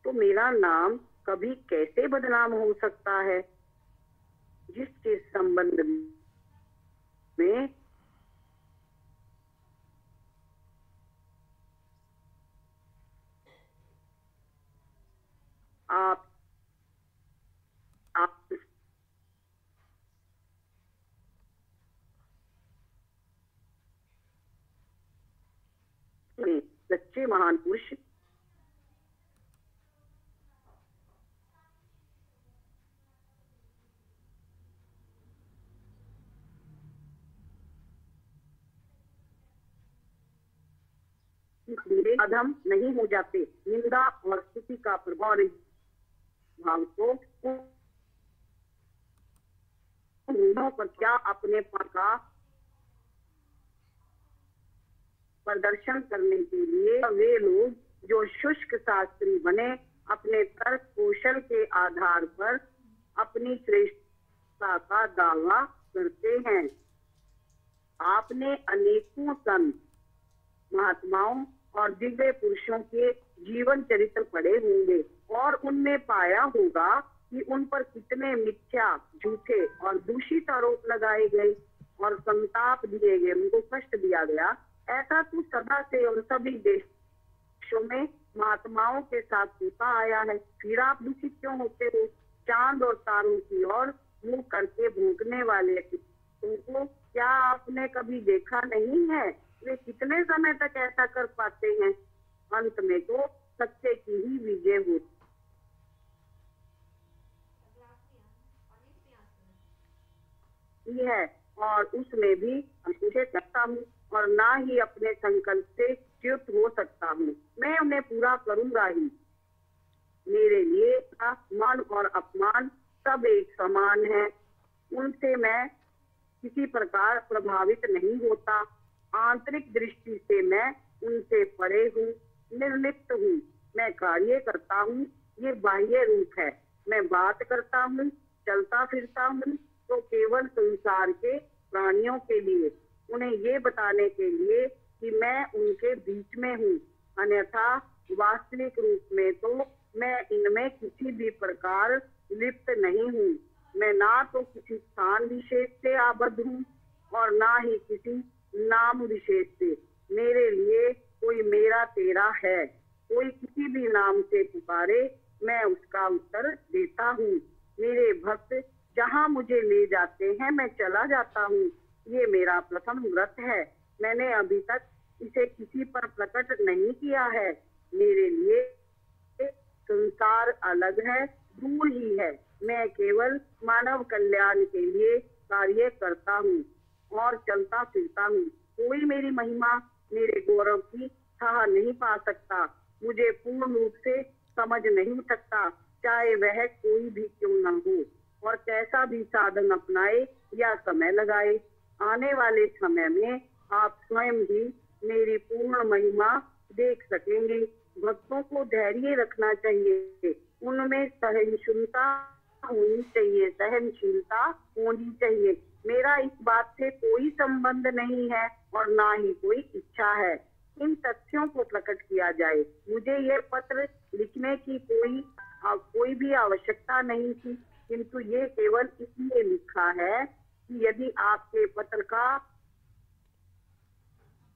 तो मेरा नाम कभी कैसे बदनाम हो सकता है? जिसके संबंध में आप सच्चे महान पुरुष अधम नहीं हो जाते। निंदा और स्तुति का प्रभाव भाव को पर क्या अपने का प्रदर्शन करने के लिए वे लोग जो शुष्क शास्त्री बने अपने तर्क कौशल के आधार पर अपनी श्रेष्ठता का दावा करते हैं। आपने अनेकों संत महात्माओं और दिव्य पुरुषों के जीवन चरित्र पढ़े होंगे और उनमें पाया होगा कि उन पर कितने मिथ्या, झूठे और दूषित आरोप लगाए गए और संताप दिए गए, उनको कष्ट दिया गया। ऐसा तो सदा से और सभी देशों में महात्माओं के साथ होता आया है। फिर आप दुखित क्यों होते हो? चांद और तारों की ओर मुंह करके भूखने वाले उनको क्या आपने कभी देखा नहीं है? वे कितने समय तक ऐसा कर पाते हैं? अंत में तो सत्य की ही विजय होती है और उसमें भी मुझे करता हूँ और ना ही अपने संकल्प से च्युत हो सकता हूँ। मैं उन्हें पूरा करूंगा ही। मेरे लिए मान और अपमान सब एक समान है। उनसे मैं किसी प्रकार प्रभावित नहीं होता। आंतरिक दृष्टि से मैं उनसे परे हूँ, निर्लिप्त हूँ। मैं कार्य करता हूँ, ये बाह्य रूप है। मैं बात करता हूँ, चलता फिरता हूँ तो केवल संसार के प्राणियों के लिए, उन्हें ये बताने के लिए कि मैं उनके बीच में हूँ। अन्यथा वास्तविक रूप में तो मैं इनमें किसी भी प्रकार लिप्त नहीं हूँ। मैं ना तो किसी स्थान विशेष से आबद्ध हूँ और ना ही किसी नाम विशेष से। मेरे लिए कोई मेरा तेरा है। कोई किसी भी नाम से पुकारे, मैं उसका उत्तर देता हूँ। मेरे भक्त जहाँ मुझे ले जाते हैं मैं चला जाता हूँ। ये मेरा प्रथम व्रत है। मैंने अभी तक इसे किसी पर प्रकट नहीं किया है। मेरे लिए संसार अलग है, दूर ही है। मैं केवल मानव कल्याण के लिए कार्य करता हूँ और चलता फिरता हूँ। कोई मेरी महिमा, मेरे गौरव की थाह नहीं पा सकता, मुझे पूर्ण रूप से समझ नहीं सकता, चाहे वह कोई भी क्यों न हो और कैसा भी साधन अपनाए या समय लगाए। आने वाले समय में आप स्वयं ही मेरी पूर्ण महिमा देख सकेंगे। भक्तों को धैर्य रखना चाहिए, उनमें सहनशीलता होनी चाहिए, सहनशीलता होनी चाहिए। मेरा इस बात से कोई संबंध नहीं है और ना ही कोई इच्छा है इन तथ्यों को प्रकट किया जाए। मुझे ये पत्र लिखने की कोई भी आवश्यकता नहीं थी, किंतु ये केवल इसलिए लिखा है कि यदि आपके पत्र का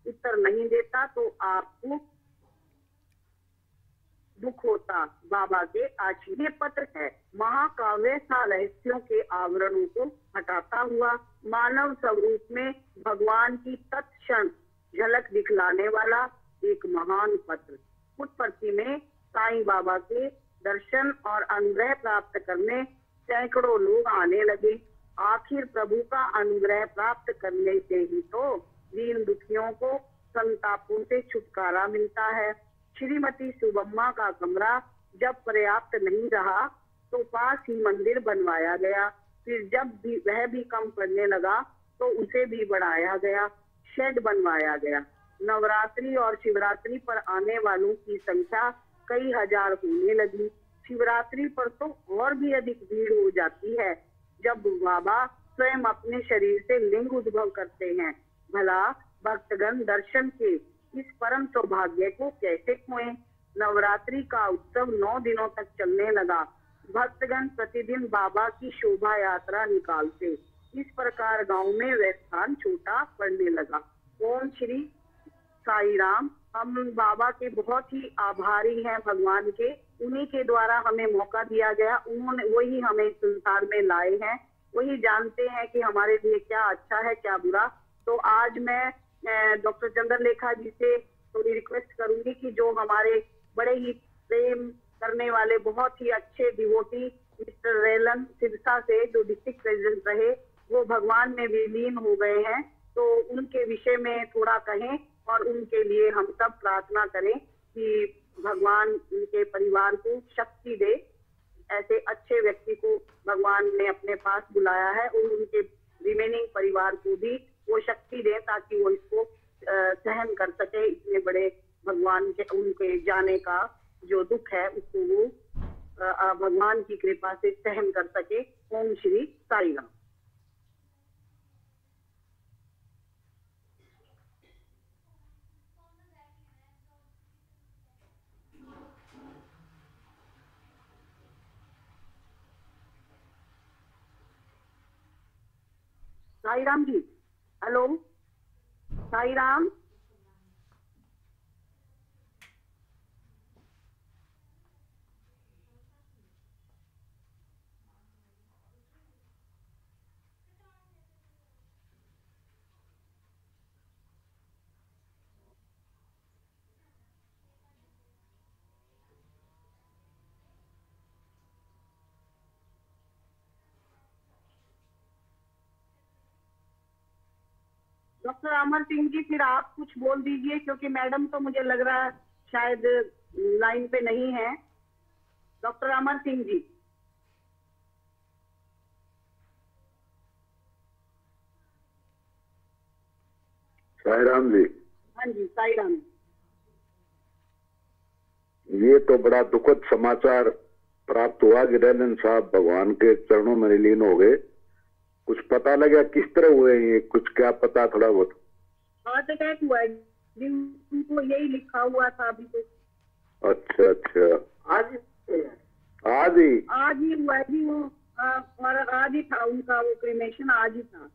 उत्तर नहीं देता तो आपको दुख होता। बाबा के आश्चर्य पत्र है। महाकाव्य रहस्यों के आवरणों को हटाता हुआ मानव स्वरूप में भगवान की तत्क्षण झलक दिखलाने वाला एक महान पत्र। पुटपर्थी में साईं बाबा के दर्शन और अनुग्रह प्राप्त करने सैकड़ों लोग आने लगे। आखिर प्रभु का अनुग्रह प्राप्त करने से ही तो दीन दुखियों को संतापों से छुटकारा मिलता है। श्रीमती सुबम्मा का कमरा जब पर्याप्त नहीं रहा तो पास ही मंदिर बनवाया गया। फिर जब भी वह भी कम पड़ने लगा तो उसे भी बढ़ाया गया, शेड बनवाया गया। नवरात्रि और शिवरात्रि पर आने वालों की संख्या कई हजार होने लगी। शिवरात्रि पर तो और भी अधिक भीड़ हो जाती है, जब बाबा स्वयं अपने शरीर से लिंग उद्भव करते हैं। भला भक्तगण दर्शन के इस परम सौभाग्य को कैसे खोएं। नवरात्रि का उत्सव 9 दिनों तक चलने लगा। भक्तगण प्रतिदिन बाबा की शोभा यात्रा निकालते। इस प्रकार गांव में वह स्थान छोटा पड़ने लगा। ओम श्री साई राम। हम बाबा के बहुत ही आभारी हैं भगवान के। उन्हीं के द्वारा हमें मौका दिया गया। उन्होंने वही हमें इस संसार में लाए हैं। वही जानते हैं कि हमारे लिए क्या अच्छा है क्या बुरा। तो आज मैं डॉक्टर चंद्रलेखा जी से थोड़ी रिक्वेस्ट करूंगी कि जो हमारे बड़े ही प्रेम करने वाले बहुत ही अच्छे डिवोटी मिस्टर रेलन सिरसा से, जो डिस्ट्रिक्ट प्रेसिडेंट रहे, वो भगवान में विलीन हो गए हैं, तो उनके विषय में थोड़ा कहें और उनके लिए हम सब प्रार्थना करें कि भगवान उनके परिवार को शक्ति दे। ऐसे अच्छे व्यक्ति को भगवान ने अपने पास बुलाया है और उनके रिमेनिंग परिवार को भी वो शक्ति दे ताकि वो इसको सहन कर सके। इतने बड़े भगवान के उनके जाने का जो दुख है उसको वो भगवान की कृपा से सहन कर सके। ओम श्री साई राम। साई राम जी, हेलो साई राम। डॉक्टर अमर सिंह जी, फिर आप कुछ बोल दीजिए, क्योंकि मैडम तो मुझे लग रहा है शायद लाइन पे नहीं है। डॉक्टर अमर सिंह जी। साई राम जी। हाँ जी, साई राम। ये तो बड़ा दुखद समाचार प्राप्त हुआ कि रेलन साहब भगवान के चरणों में विलीन हो गए। कुछ पता लगा किस तरह हुए ये? कुछ क्या पता थोड़ा बहुत? हार्ट अटैक हुआ है, उनको यही लिखा हुआ था अभी तो। अच्छा अच्छा, आज आज ही हुआ है जी वो। और आज ही था उनका वो क्रिमेशन, आज ही था।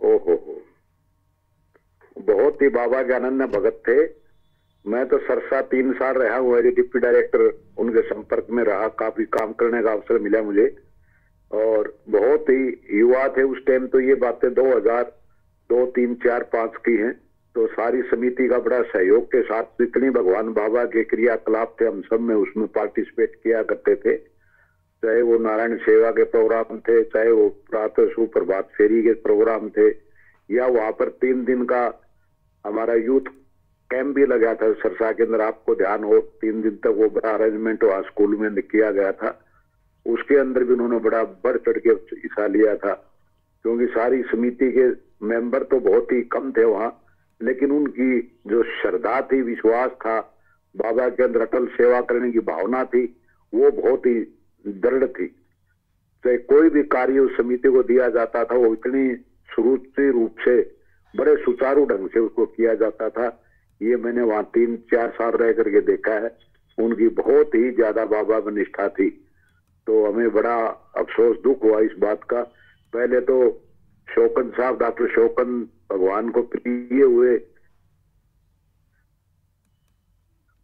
ओहो, बहुत ही बाबा के अनन्य भगत थे। मैं तो सरसा 3 साल रहा हुआ, डिप्टी डायरेक्टर उनके संपर्क में रहा, काफी काम करने का अवसर मिला मुझे। और बहुत ही युवा थे उस टाइम, तो ये बातें 2002, 3, 4, 5 की हैं। तो सारी समिति का बड़ा सहयोग के साथ जितनी भगवान बाबा के क्रियाकलाप थे हम सब में उसमें पार्टिसिपेट किया करते थे। चाहे वो नारायण सेवा के प्रोग्राम थे, चाहे वो प्रातः सुप्रभात फेरी के प्रोग्राम थे, या वहां पर 3 दिन का हमारा यूथ कैंप भी लगा था सरसा के अंदर। आपको ध्यान हो, 3 दिन तक वो बड़ा अरेंजमेंट वहां स्कूल में किया गया था। उसके अंदर भी उन्होंने बड़ा बढ़ चढ़ के हिस्सा लिया था, क्योंकि सारी समिति के मेंबर तो बहुत ही कम थे वहां, लेकिन उनकी जो श्रद्धा थी, विश्वास था, बाबा के अंदर अटल सेवा करने की भावना थी, वो बहुत ही दृढ़ थी। चाहे कोई भी कार्य उस समिति को दिया जाता था, वो इतनी सुरुचि रूप से, बड़े सुचारू ढंग से उसको किया जाता था। ये मैंने वहां 3-4 साल रह करके देखा है। उनकी बहुत ही ज्यादा बाबा में निष्ठा थी। तो हमें बड़ा अफसोस, दुख हुआ इस बात का। पहले तो शोकन साहब, डॉक्टर शोकन भगवान को प्रिय हुए,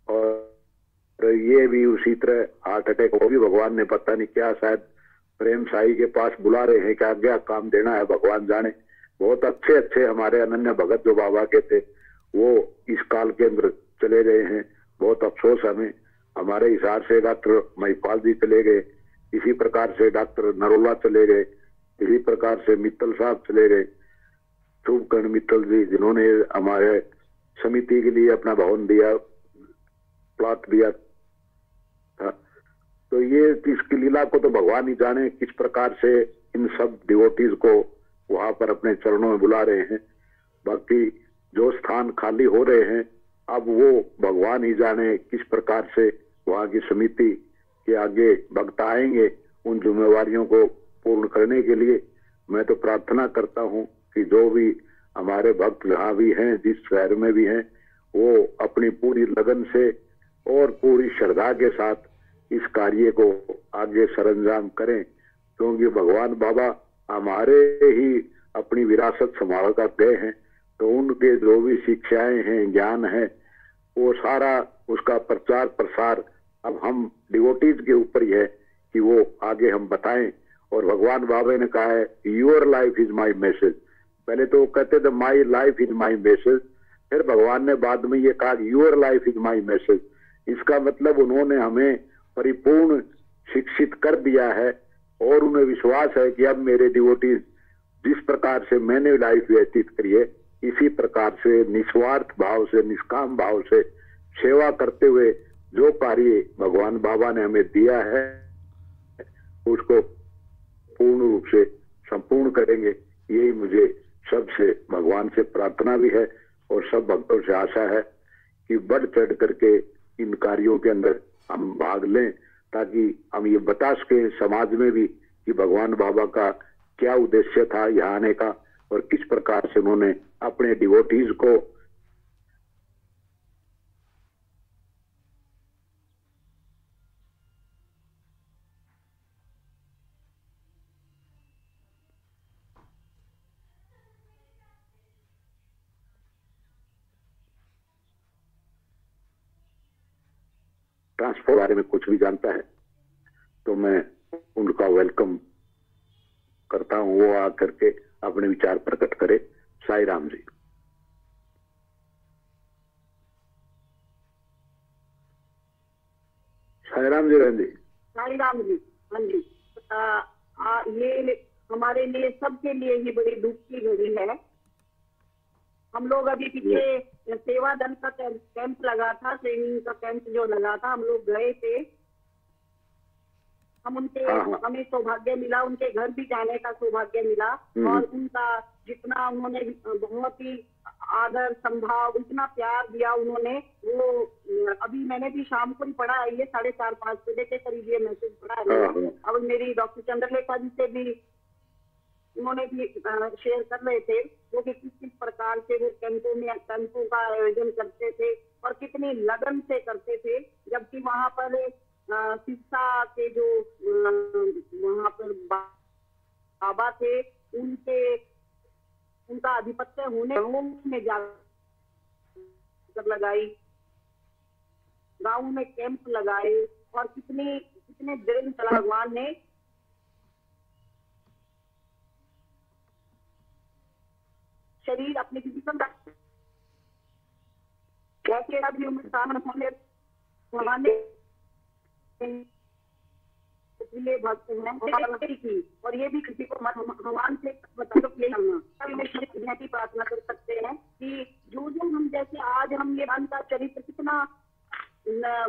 और ये भी उसी तरह हार्ट अटैक हो भी भगवान ने पता नहीं क्या, शायद प्रेम साई के पास बुला रहे हैं, क्या क्या काम देना है भगवान जाने। बहुत अच्छे अच्छे हमारे अनन्य भगत जो बाबा के थे वो इस काल के अंदर चले गए हैं। बहुत अफसोस हमें। हमारे हिसाब से डॉक्टर महिपाल जी चले गए, इसी प्रकार से डॉक्टर नरोला चले गए, इसी प्रकार से मित्तल साहब चले गए, शुभकर्ण मित्तल जी, जिन्होंने हमारे समिति के लिए अपना भवन दिया, प्लॉट दिया था। तो ये इसकी लीला को तो भगवान ही जाने, किस प्रकार से इन सब डिवोटीज को वहां पर अपने चरणों में बुला रहे हैं। बाकी जो स्थान खाली हो रहे हैं अब वो भगवान ही जाने किस प्रकार से वहाँ की समिति के आगे भक्त आएंगे उन जिम्मेवारियों को पूर्ण करने के लिए। मैं तो प्रार्थना करता हूँ कि जो भी हमारे भक्त जहाँ भी हैं, जिस शहर में भी हैं, वो अपनी पूरी लगन से और पूरी श्रद्धा के साथ इस कार्य को आगे सरंजाम करें, क्योंकि भगवान बाबा हमारे ही अपनी विरासत संभाल कर गए हैं। तो उनके जो भी शिक्षाएं हैं, ज्ञान है, वो सारा उसका प्रचार प्रसार अब हम डिवोटीज के ऊपर ही है कि वो आगे हम बताएं। और भगवान बाबा ने कहा है your life is my message. पहले तो वो कहते थे my life is my message, फिर भगवान ने बाद में ये कहा your life is my message. इसका मतलब उन्होंने हमें परिपूर्ण शिक्षित कर दिया है और उन्हें विश्वास है कि अब मेरे डिवोटीज जिस प्रकार से मैंने लाइफ व्यतीत करी है इसी प्रकार से निस्वार्थ भाव से, निष्काम भाव से सेवा करते हुए जो कार्य भगवान बाबा ने हमें दिया है उसको पूर्ण रूप से संपूर्ण करेंगे। यही मुझे सबसे भगवान से प्रार्थना भी है और सब भक्तों से आशा है कि बढ़ चढ़ करके इन कार्यों के अंदर हम भाग लें, ताकि हम ये बता सके समाज में भी कि भगवान बाबा का क्या उद्देश्य था यहाँ आने का और किस प्रकार से उन्होंने अपने डिवोटीज को ट्रांसपोर्ट बारे में कुछ भी जानता है तो मैं उनका वेलकम करता हूं, वो आकर के अपने विचार प्रकट करे। साई राम जी। साई राम जी। बहन जी। साई राम जी। हाँ जी। ये हमारे लिए सबके लिए ही बड़ी दुख की घड़ी है। हम लोग अभी पीछे सेवा दल का कैंप लगा था, ट्रेनिंग का कैंप जो लगा था, हम लोग गए थे। हम उनके हमें सौभाग्य मिला, उनके घर भी जाने का सौभाग्य मिला और उनका जितना उन्होंने बहुत ही आदर संभाव, इतना प्यार दिया उन्होंने, वो अभी मैंने भी शाम को ही पढ़ा है, ये 4:30-5 बजे के करीब ये मैसेज पढ़ा है। अब मेरी डॉक्टर चंद्रलेखा जी से भी उन्होंने भी शेयर कर रहे थे वो कि किस प्रकार से वो कैंपों का आयोजन करते थे और कितनी लगन से करते थे, जबकि वहाँ पर शिक्षा के जो वहाँ पर बाबा थे उनका आधिपत्य होने में जाकर लगाई, गाँव में कैंप लगाए और कितने दिन चला भगवान ने शरीर अपने किसी भगवान ने इसलिए भक्त हैं की और ये भी किसी को भगवान से की प्रार्थना कर सकते हैं कि जो हम जैसे आज हम ये भगवान का चरित्र कितना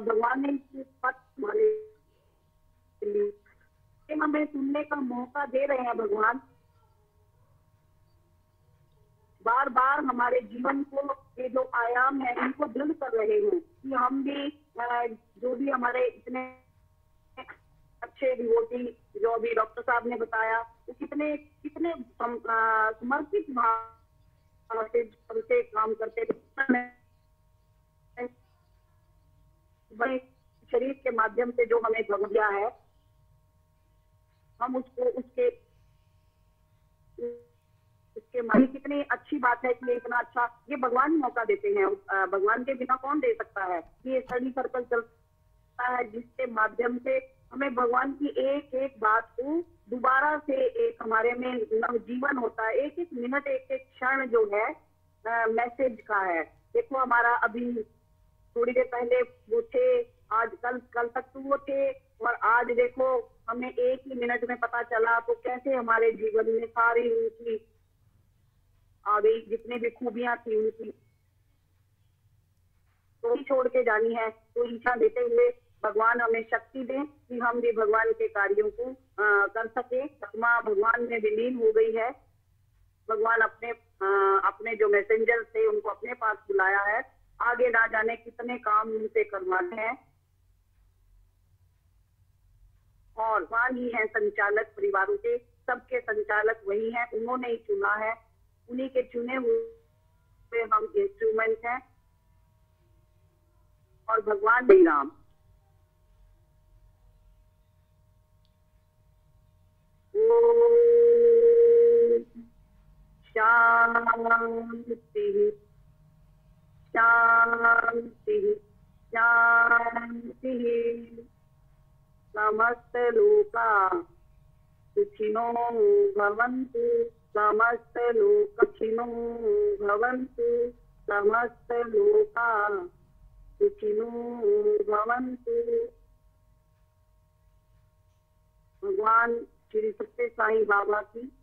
भगवान ने हमारे हमें सुनने का मौका दे रहे हैं। भगवान बार बार हमारे जीवन को ये जो आयाम है इनको दृढ़ कर रहे हैं कि हम भी जो भी हमारे इतने अच्छे डिवोटी जो अभी डॉक्टर साहब ने बताया वो कितने समर्पित भाव से काम करते थे। बड़े शरीर के माध्यम से जो हमें भग दिया है हम उसको उसके मानी कितनी अच्छी बात है कि ये इतना अच्छा ये भगवान मौका देते हैं। भगवान के बिना कौन दे सकता है कि ये स्टडी सर्कल चलता है जिसके माध्यम से हमें भगवान की एक एक बात को दोबारा से एक हमारे में नवजीवन होता है। एक एक मिनट एक एक क्षण जो है मैसेज का है। देखो हमारा अभी थोड़ी देर पहले वो थे, आज कल तक तो वो थे और आज देखो हमें एक ही मिनट में पता चला। तो कैसे हमारे जीवन में सारी उनकी आ गई, जितनी भी खूबियां थी उनकी तो ही छोड़ के जानी है। तो इच्छा देते हुए भगवान हमें शक्ति दें कि हम भी भगवान के कार्यों को कर सके। आत्मा भगवान में विलीन हो गई है, भगवान अपने अपने जो मैसेंजर थे उनको अपने पास बुलाया है। आगे ना जाने कितने काम उनसे करवाने हैं। और भगवान ही है संचालक परिवारों के, सबके संचालक वही हैं, उन्होंने ही चुना है, उन्हीं के चुने हुए हम इंस्ट्रूमेंट हैं। और भगवान श्री राम शांति शांति शांति। समस्त लोका सुखिनो भवन्तु, समस्त लोका सुखिनो भवन्तु, समस्त लोका सुखिनो भवन्तु। भगवान श्री सत्य साईं बाबा की